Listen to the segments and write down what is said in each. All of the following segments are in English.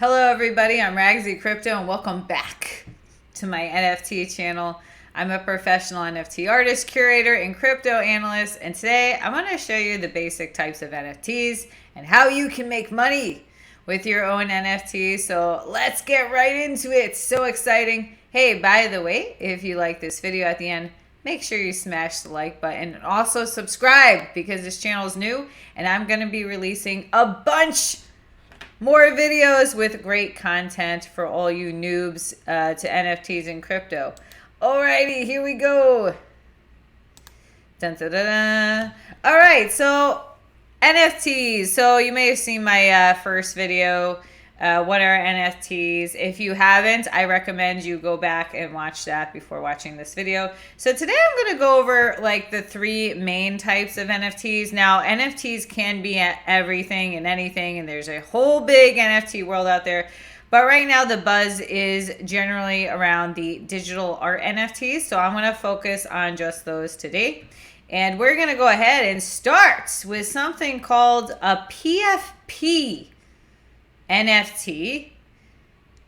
Hello everybody, I'm Ragzy Crypto and welcome back to my NFT channel. I'm a professional NFT artist, curator, and crypto analyst, and today I want to show you the basic types of NFTs and how you can make money with your own NFTs. So let's get right into it. So exciting. Hey, by the way, if you like this video at the end, make sure you smash the like button and also subscribe because this channel is new and I'm going to be releasing a bunch more videos with great content for all you noobs to NFTs and crypto. Alrighty, here we go. Dun, dun, dun, dun. All right, so NFTs. So you may have seen my first video. What are NFTs? If you haven't, I recommend you go back and watch that before watching this video. So today I'm going to go over like the three main types of NFTs. Now, NFTs can be everything and anything, and there's a whole big NFT world out there. But right now the buzz is generally around the digital art NFTs. So I'm going to focus on just those today. And we're going to go ahead and start with something called a PFP NFT.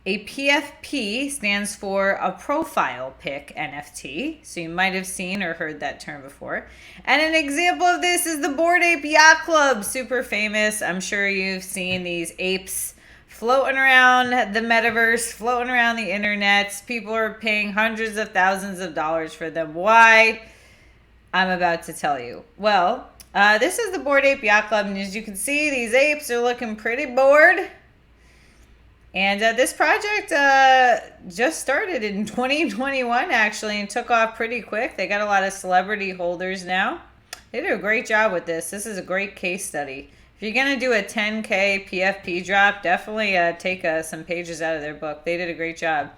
A PFP stands for a profile pic NFT. So you might have seen or heard that term before. And an example of this is the Bored Ape Yacht Club. Super famous. I'm sure you've seen these apes floating around the metaverse, floating around the internet. People are paying hundreds of thousands of dollars for them. Why? I'm about to tell you. Well, this is the Bored Ape Yacht Club, and as you can see, these apes are looking pretty bored. And this project just started in 2021, actually, and took off pretty quick. They got a lot of celebrity holders now. They did a great job with this. This is a great case study. If you're going to do a 10K PFP drop, definitely take some pages out of their book. They did a great job.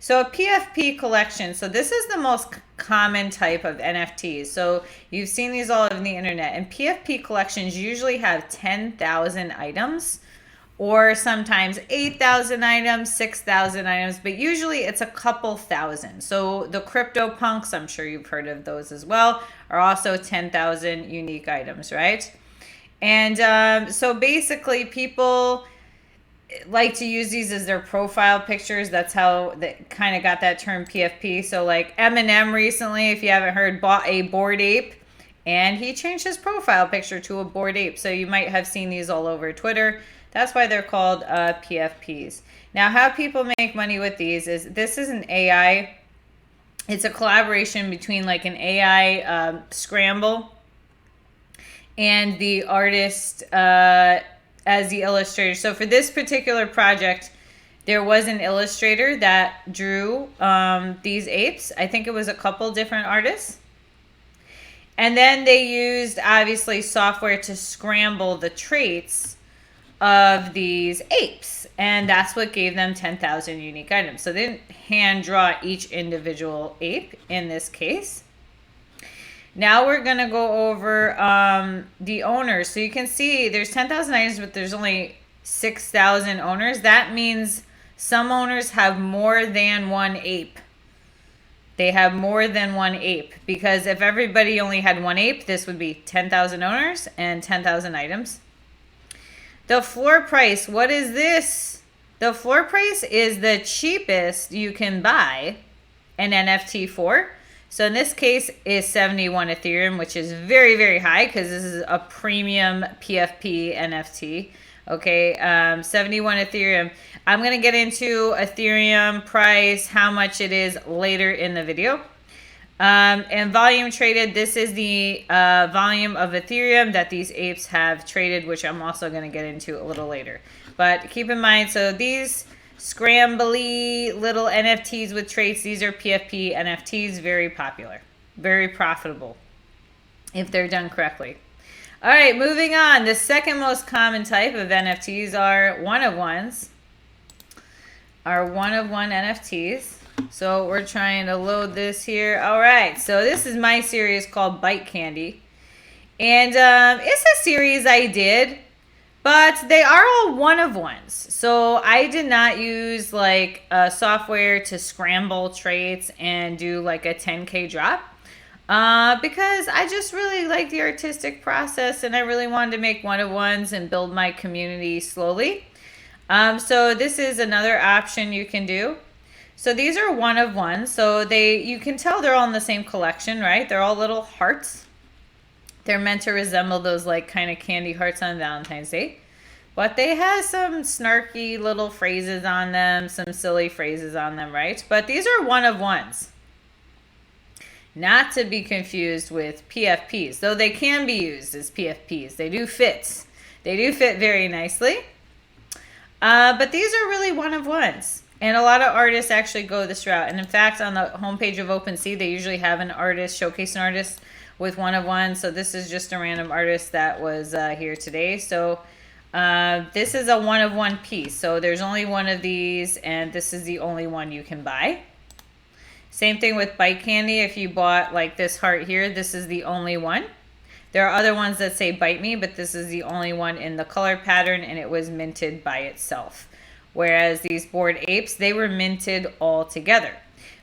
So a PFP collection. So this is the most common type of NFTs. So you've seen these all over the internet. And PFP collections usually have 10,000 items. Or sometimes 8,000 items, 6,000 items, but usually it's a couple thousand. So the crypto punks, I'm sure you've heard of those as well, are also 10,000 unique items, right? And so basically people like to use these as their profile pictures. That's how they kind of got that term PFP. So like Eminem recently, if you haven't heard, bought a Bored Ape and he changed his profile picture to a Bored Ape. So you might have seen these all over Twitter. That's why they're called PFPs. Now, how people make money with these is this is an AI. It's a collaboration between like an AI scramble and the artist as the illustrator. So for this particular project, there was an illustrator that drew these apes. I think it was a couple different artists. And then they used, obviously, software to scramble the traits of these apes, and that's what gave them 10,000 unique items. So they didn't hand draw each individual ape in this case. Now we're going to go over the owners. So you can see there's 10,000 items, but there's only 6,000 owners. That means some owners have more than one ape. They have more than one ape, because if everybody only had one ape, this would be 10,000 owners and 10,000 items. The floor price, what is this? The floor price is the cheapest you can buy an NFT for. So in this case is 71 Ethereum, which is very, very high because this is a premium PFP NFT. Okay, 71 Ethereum. I'm going to get into Ethereum price, how much it is later in the video. And volume traded, this is the volume of Ethereum that these apes have traded, which I'm also going to get into a little later. But keep in mind, so these scrambly little NFTs with traits, these are PFP NFTs, very popular, very profitable if they're done correctly. All right, moving on. The second most common type of NFTs are one-of-ones, one-of-one NFTs. So we're trying to load this here. All right, so this is my series called Bite Candy. And it's a series I did, but they are all one-of-ones. So I did not use like software to scramble traits and do like a 10K drop. Because I just really like the artistic process and I really wanted to make one-of-ones and build my community slowly. So this is another option you can do. So these are one of one. So you can tell they're all in the same collection, right? They're all little hearts. They're meant to resemble those like kind of candy hearts on Valentine's Day. But they have some snarky little phrases on them, some silly phrases on them, right? But these are one of ones. Not to be confused with PFPs, though they can be used as PFPs. They do fit. They do fit very nicely. But these are really one of ones. And a lot of artists actually go this route. And in fact, on the homepage of OpenSea, they usually have an artist, showcase an artist with one of one. So this is just a random artist that was here today. So this is a one of one piece. So there's only one of these, and this is the only one you can buy. Same thing with Bite Candy. If you bought like this heart here, this is the only one. There are other ones that say Bite Me, but this is the only one in the color pattern, and it was minted by itself. Whereas these Bored Apes, they were minted all together.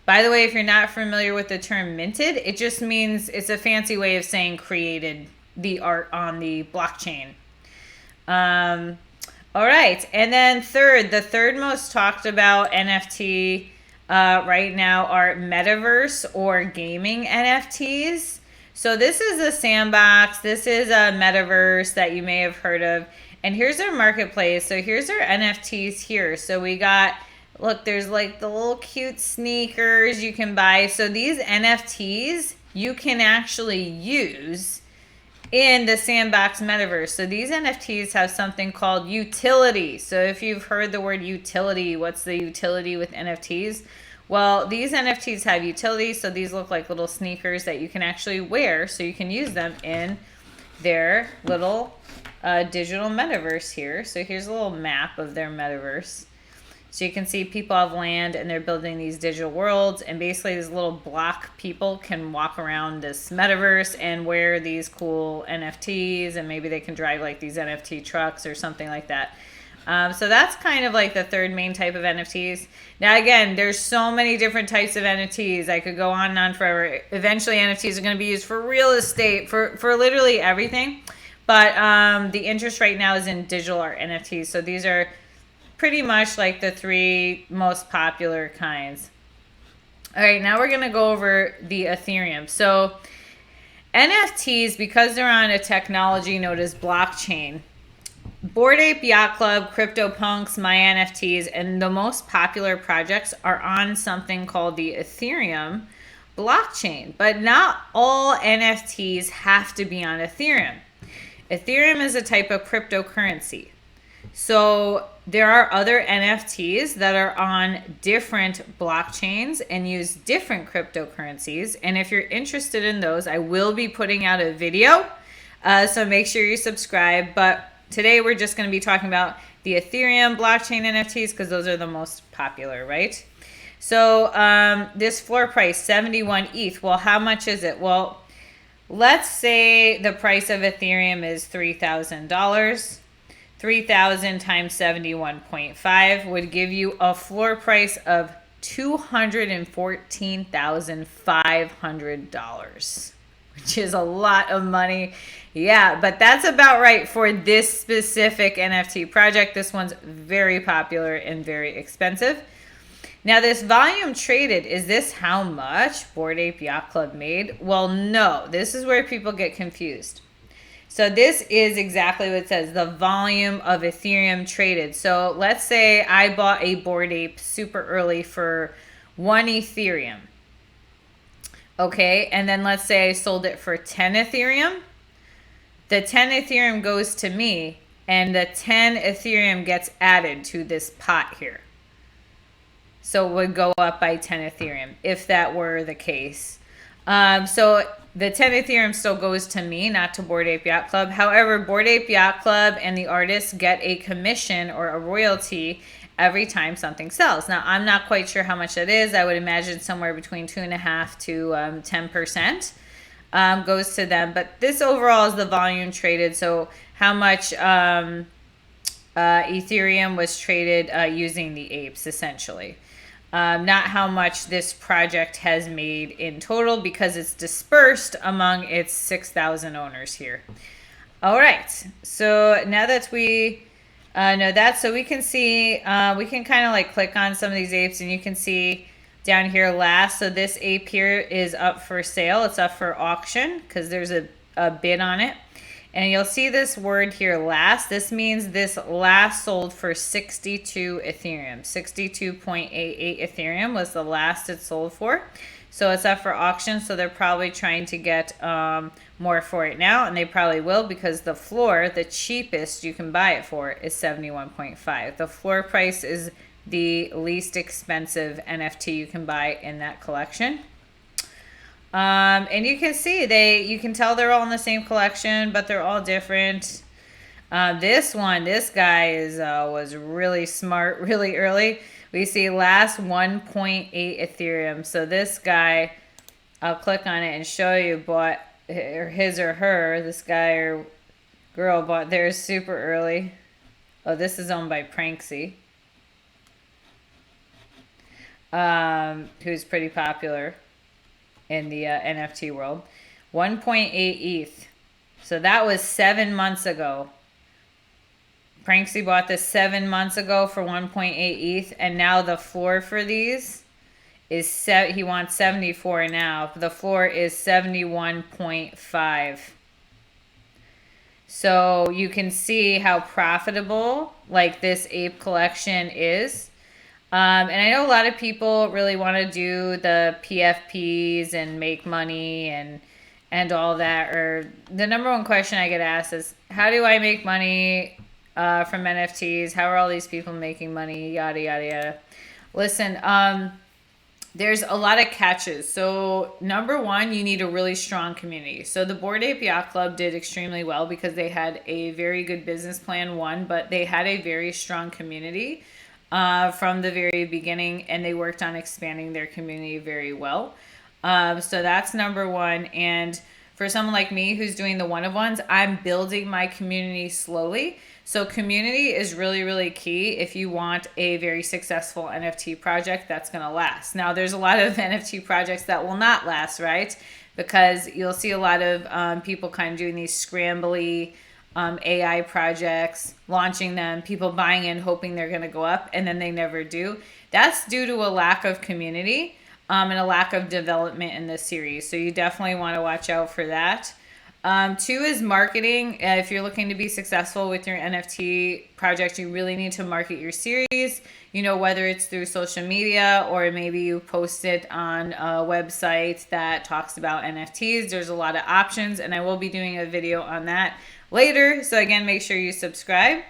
By the way, if you're not familiar with the term minted, it just means it's a fancy way of saying created the art on the blockchain. All right, and then the third most talked about NFT right now are Metaverse or gaming NFTs. So this is a sandbox. This is a Metaverse that you may have heard of. And here's our marketplace. So here's our NFTs here. So we got, look, there's like the little cute sneakers you can buy. So these NFTs you can actually use in the sandbox Metaverse. So these NFTs have something called utility. So if you've heard the word utility, what's the utility with NFTs? Well, these NFTs have utility, so these look like little sneakers that you can actually wear, so you can use them in their little digital metaverse here. So here's a little map of their metaverse. So you can see people have land and they're building these digital worlds, and basically these little block people can walk around this metaverse and wear these cool NFTs, and maybe they can drive like these NFT trucks or something like that. So that's kind of like the third main type of NFTs. Now, again, there's so many different types of NFTs. I could go on and on forever. Eventually, NFTs are going to be used for real estate, for literally everything. But the interest right now is in digital art NFTs. So these are pretty much like the three most popular kinds. All right, now we're going to go over the Ethereum. So NFTs, because they're on a technology known as blockchain, Bored Ape Yacht Club, CryptoPunks, My NFTs, and the most popular projects are on something called the Ethereum blockchain. But not all NFTs have to be on Ethereum. Ethereum is a type of cryptocurrency. So there are other NFTs that are on different blockchains and use different cryptocurrencies. And if you're interested in those, I will be putting out a video. So make sure you subscribe. But today we're just going to be talking about the Ethereum blockchain NFTs because those are the most popular, right? So this floor price, 71 ETH. Well, how much is it? Well, let's say the price of Ethereum is $3,000. 3,000 times 71.5 would give you a floor price of $214,500, which is a lot of money. Yeah, but that's about right for this specific NFT project. This one's very popular and very expensive. Now, this volume traded, is this how much Bored Ape Yacht Club made? Well, no. This is where people get confused. So this is exactly what it says, the volume of Ethereum traded. So let's say I bought a Bored Ape super early for 1 Ethereum. Okay, and then let's say I sold it for 10 Ethereum. The 10 Ethereum goes to me, and the 10 Ethereum gets added to this pot here. So it would go up by 10 Ethereum if that were the case. So the 10 Ethereum still goes to me, not to Bored Ape Yacht Club. However, Bored Ape Yacht Club and the artists get a commission or a royalty every time something sells. Now, I'm not quite sure how much that is. I would imagine somewhere between 2.5% to 10% goes to them. But this overall is the volume traded. So how much Ethereum was traded using the apes, essentially. Not how much this project has made in total because it's dispersed among its 6,000 owners here. All right, so now that we No, that's so we can see, we can kind of like click on some of these apes and you can see down here last. So this ape here is up for sale. It's up for auction because there's a bid on it. And you'll see this word here last. This means this last sold for 62 Ethereum. 62.88 Ethereum was the last it sold for. So it's up for auction. So they're probably trying to get more for it now. And they probably will because the floor, the cheapest you can buy it for, is 71.5. The floor price is the least expensive NFT you can buy in that collection. And you can see you can tell they're all in the same collection, but they're all different. This guy was really smart, really early. We see last 1.8 Ethereum. So this guy, I'll click on it and show you, bought his or her, this guy or girl bought theirs super early. Oh, this is owned by Pranksy, who's pretty popular in the NFT world. 1.8 ETH. So that was 7 months ago. Pranksy bought this 7 months ago for 1.8 ETH, and now the floor for these is he wants 74 now. The floor is 71.5. So you can see how profitable like this Ape Collection is. And I know a lot of people really want to do the PFPs and make money and all that. Or the number one question I get asked is, how do I make money from NFTs? How are all these people making money? Yada, yada, yada. Listen, there's a lot of catches. So number one, you need a really strong community. So the Bored Ape Yacht Club did extremely well because they had a very good business plan, one, but they had a very strong community from the very beginning, and they worked on expanding their community very well. So that's number one. And for someone like me who's doing the one-of-ones, I'm building my community slowly. So community is really, really key if you want a very successful NFT project that's going to last. Now, there's a lot of NFT projects that will not last, right? Because you'll see a lot of people kind of doing these scrambly AI projects, launching them, people buying in, hoping they're going to go up, and then they never do. That's due to a lack of community and a lack of development in this series. So you definitely want to watch out for that. Two is marketing. If you're looking to be successful with your NFT project, you really need to market your series, you know, whether it's through social media or maybe you post it on a website that talks about NFTs. There's a lot of options, and I will be doing a video on that later. So again, make sure you subscribe.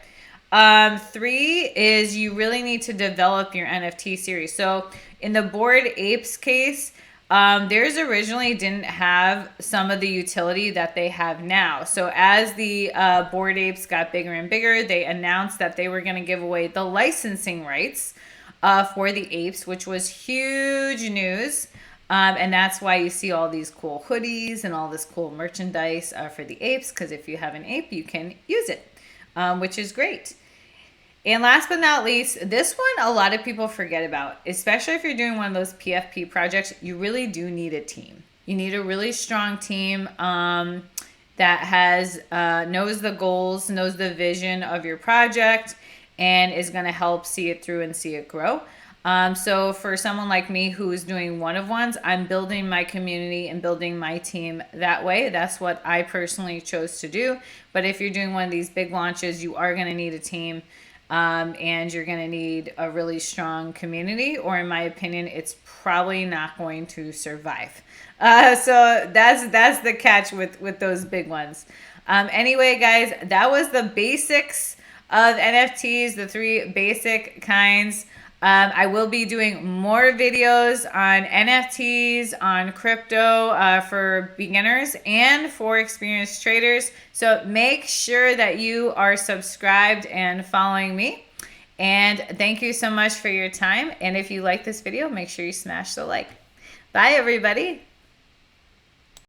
Three is you really need to develop your NFT series. So in the Bored Apes case, theirs originally didn't have some of the utility that they have now. So as the Bored Apes got bigger and bigger, they announced that they were going to give away the licensing rights for the apes, which was huge news. And that's why you see all these cool hoodies and all this cool merchandise for the apes, because if you have an ape, you can use it, which is great. And last but not least, this one a lot of people forget about, especially if you're doing one of those PFP projects. You really do need a team. You need a really strong team that has knows the goals, knows the vision of your project, and is going to help see it through and see it grow. So for someone like me who is doing one-of-ones, I'm building my community and building my team that way. That's what I personally chose to do. But if you're doing one of these big launches, you are going to need a team. And you're going to need a really strong community, or in my opinion, it's probably not going to survive. So that's the catch with those big ones. Anyway, guys, that was the basics of NFTs, the three basic kinds. I will be doing more videos on NFTs, on crypto for beginners and for experienced traders. So make sure that you are subscribed and following me. And thank you so much for your time. And if you like this video, make sure you smash the like. Bye, everybody.